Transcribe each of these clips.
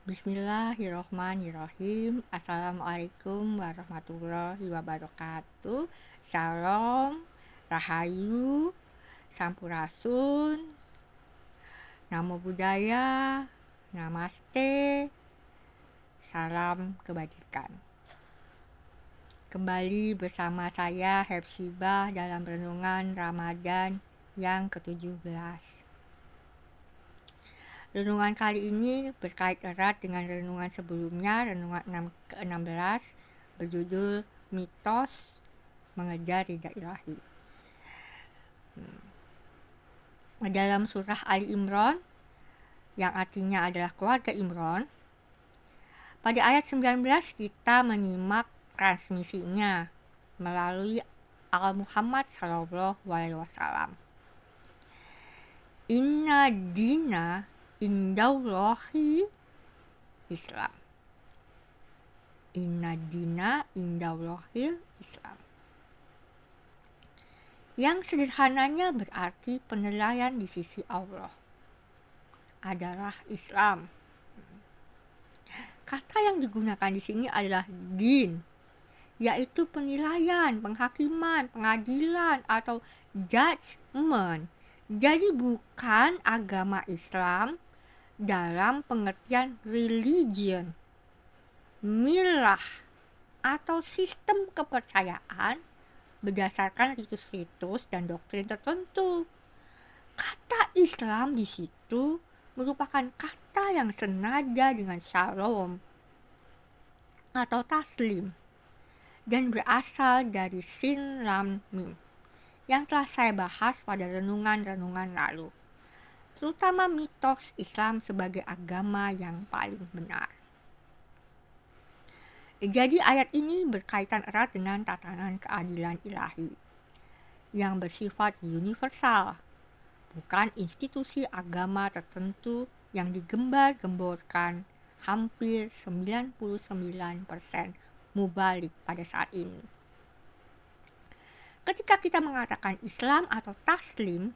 Bismillahirrohmanirrohim. Assalamualaikum warahmatullahi wabarakatuh. Shalom, Rahayu, Sampurasun, Namo Buddhaya, Namaste, salam kebajikan. Kembali bersama saya Hepzibah dalam renungan Ramadan yang ke-17. Renungan kali ini berkait erat dengan renungan sebelumnya, renungan ke-16, berjudul Mitos Mengejar Ridha Ilahi. Dalam surah Ali Imran, yang artinya adalah keluarga Imran, pada ayat 19 kita menyimak transmisinya melalui Al-Muhammad SAW. Inna dina indallahi Islam. Inna dina indallahi Islam. Yang sederhananya berarti penilaian di sisi Allah adalah Islam. Kata yang digunakan di sini adalah din, yaitu penilaian, penghakiman, pengadilan atau judgment. Jadi bukan agama Islam dalam pengertian religion, milah, atau sistem kepercayaan berdasarkan ritus-ritus dan doktrin tertentu. Kata Islam di situ merupakan kata yang senada dengan shalom atau taslim dan berasal dari sin lam mim yang telah saya bahas pada renungan-renungan lalu, terutama mitos Islam sebagai agama yang paling benar. Jadi ayat ini berkaitan erat dengan tatanan keadilan ilahi yang bersifat universal, bukan institusi agama tertentu yang digembar-gemborkan hampir 99% mubalik pada saat ini. Ketika kita mengatakan Islam atau taslim,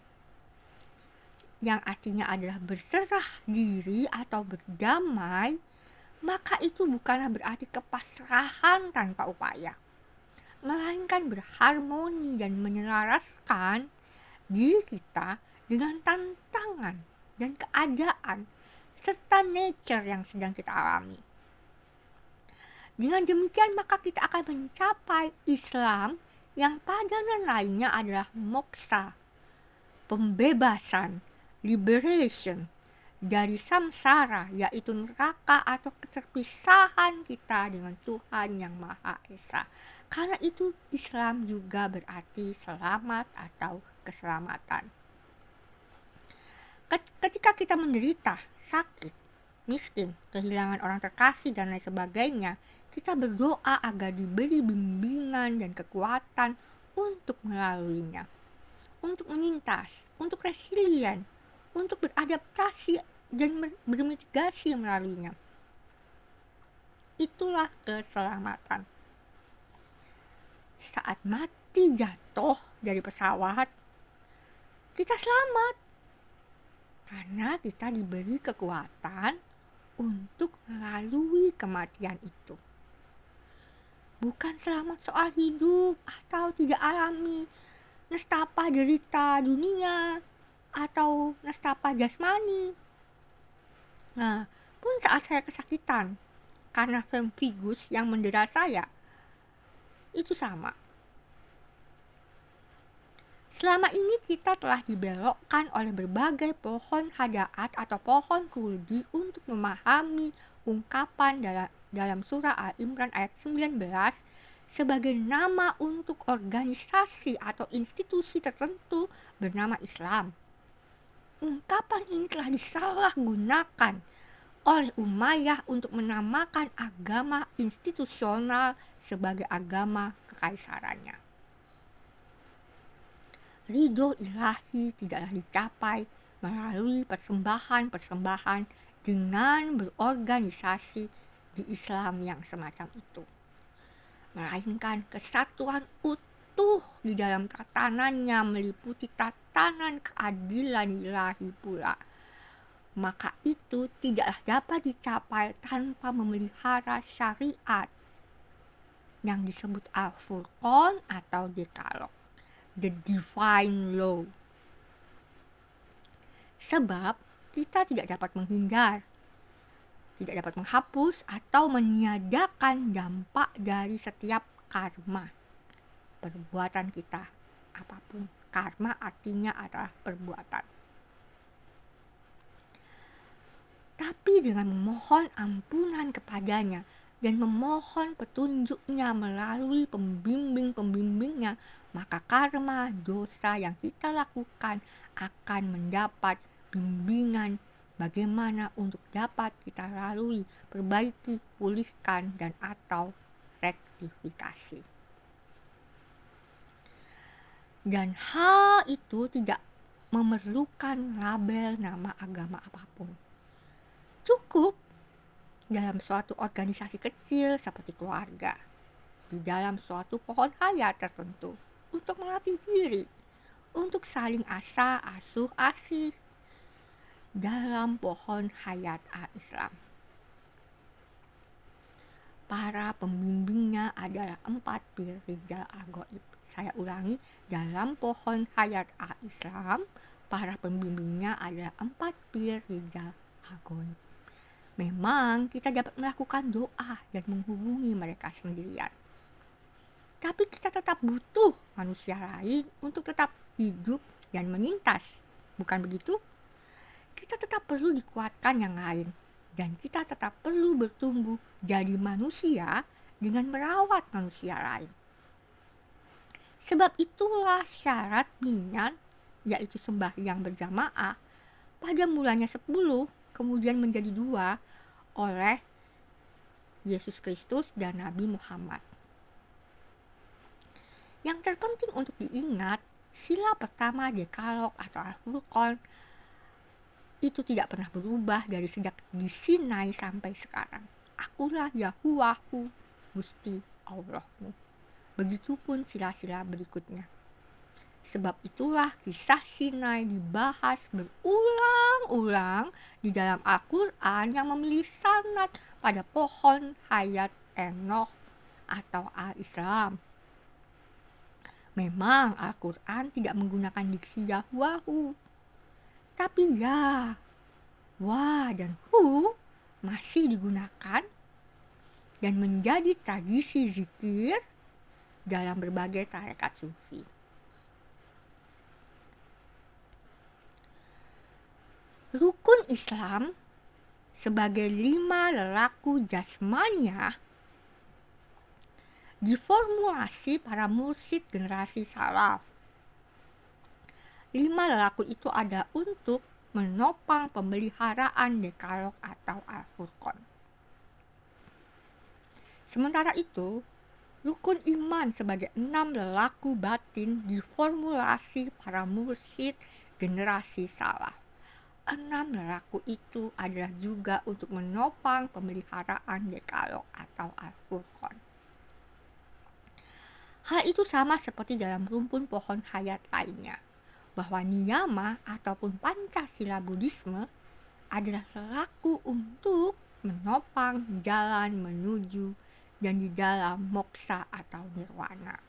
yang artinya adalah berserah diri atau berdamai, maka itu bukanlah berarti kepasrahan tanpa upaya, melainkan berharmoni dan menyelaraskan diri kita dengan tantangan dan keadaan serta nature yang sedang kita alami. Dengan demikian maka kita akan mencapai Islam yang padanan lainnya adalah moksa, pembebasan, liberation dari samsara, yaitu neraka atau keterpisahan kita dengan Tuhan yang Maha Esa. Karena itu Islam juga berarti selamat atau keselamatan. Ketika kita menderita, sakit, miskin, kehilangan orang terkasih dan lain sebagainya, kita berdoa agar diberi bimbingan dan kekuatan untuk melaluinya, untuk menyintas, untuk resilient, untuk beradaptasi dan bermitigasi melaluinya. Itulah keselamatan. Saat mati jatuh dari pesawat, kita selamat karena kita diberi kekuatan untuk melalui kematian itu. Bukan selamat soal hidup atau tidak alami nestapa derita dunia atau nestapa jasmani. Nah, pun saat saya kesakitan karena pemphigus yang mendera saya, itu sama. Selama ini kita telah dibelokkan oleh berbagai pohon hadaat atau pohon kuldi untuk memahami ungkapan dalam surah Al-Imran ayat 19 sebagai nama untuk organisasi atau institusi tertentu bernama Islam. Ungkapan ini telah disalahgunakan oleh Umayyah untuk menamakan agama institusional sebagai agama kekaisarannya. Ridho ilahi tidaklah dicapai melalui persembahan-persembahan dengan berorganisasi di Islam yang semacam itu, melainkan kesatuan utuh di dalam tatanannya meliputi tatanan keadilan ilahi pula, maka itu tidaklah dapat dicapai tanpa memelihara syariat yang disebut Al-Furqan atau Dekalog, the divine law. Sebab kita tidak dapat menghindar, tidak dapat menghapus atau meniadakan dampak dari setiap karma perbuatan kita apapun. Karma artinya adalah perbuatan. Tapi dengan memohon ampunan kepadanya dan memohon petunjuknya melalui pembimbing-pembimbingnya, maka karma dosa yang kita lakukan akan mendapat bimbingan bagaimana untuk dapat kita lalui, perbaiki, pulihkan, dan atau rektifikasi. Dan hal itu tidak memerlukan label nama agama apapun. Cukup dalam suatu organisasi kecil seperti keluarga, di dalam suatu pohon hayat tertentu, untuk melatih diri, untuk saling asuh asih dalam pohon hayat al-Islam. Para pembimbingnya adalah 4 pir rijal al-ghaib. Saya ulangi, dalam pohon hayat al-Islam, para pembimbingnya adalah 4 pir rijal al-ghaib. Memang kita dapat melakukan doa dan menghubungi mereka sendirian. Tapi kita tetap butuh manusia lain untuk tetap hidup dan menyintas. Bukan begitu? Kita tetap perlu dikuatkan yang lain. Dan kita tetap perlu bertumbuh jadi manusia dengan merawat manusia lain. Sebab itulah syarat minyan, yaitu sembahyang berjamaah, pada mulanya 10, kemudian menjadi 2 oleh Yesus Kristus dan Nabi Muhammad. Yang terpenting untuk diingat, sila pertama Dekalog atau Al-Furqan itu tidak pernah berubah dari sejak di Sinai sampai sekarang. Akulah Yahuwahu, Gusti Allahmu. Begitupun sila-sila berikutnya. Sebab itulah kisah Sinai dibahas berulang-ulang di dalam Al-Quran yang memilih sanad pada pohon hayat Enoch atau Al-Islam. Memang Al-Quran tidak menggunakan diksi Yahuwahu, tapi ya, wa dan hu masih digunakan dan menjadi tradisi zikir dalam berbagai tarekat sufi. Rukun Islam sebagai 5 lelaku jasmaniah diformulasi para mursyid generasi salaf. 5 lelaku itu ada untuk menopang pemeliharaan Dekalog atau Al-Furqan. Sementara itu, rukun iman sebagai 6 lelaku batin diformulasi para mursyid generasi salaf. 6 lelaku itu adalah juga untuk menopang pemeliharaan Dekalog atau Al-Furqan. Hal itu sama seperti dalam rumpun pohon hayat lainnya, bahwa niyama ataupun Pancasila Buddhisme adalah lelaku untuk menopang jalan menuju dan di dalam moksa atau nirwana.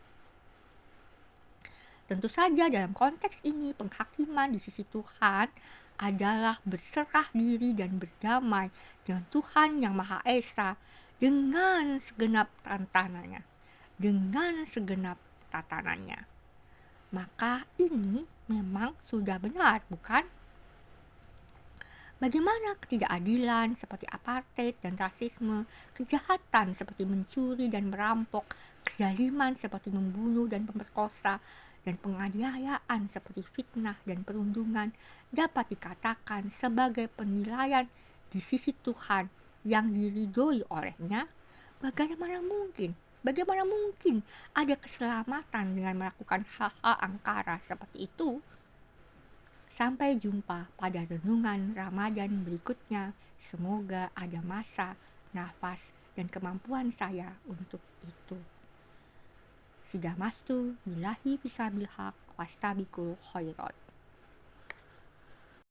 Tentu saja dalam konteks ini penghakiman di sisi Tuhan adalah berserah diri dan berdamai dengan Tuhan yang Maha Esa dengan segenap tantanannya, Maka ini memang sudah benar, bukan? Bagaimana ketidakadilan seperti apartheid dan rasisme, kejahatan seperti mencuri dan merampok, kezaliman seperti membunuh dan memperkosa, dan penganiayaan seperti fitnah dan perundungan dapat dikatakan sebagai penilaian di sisi Tuhan yang diridhoi olehnya? Bagaimana mungkin ada keselamatan dengan melakukan hal-hal angkara seperti itu? Sampai jumpa pada renungan Ramadan berikutnya. Semoga ada masa, nafas, dan kemampuan saya untuk itu. Sidamastu billahi bisabil haq wastabiqul khairat.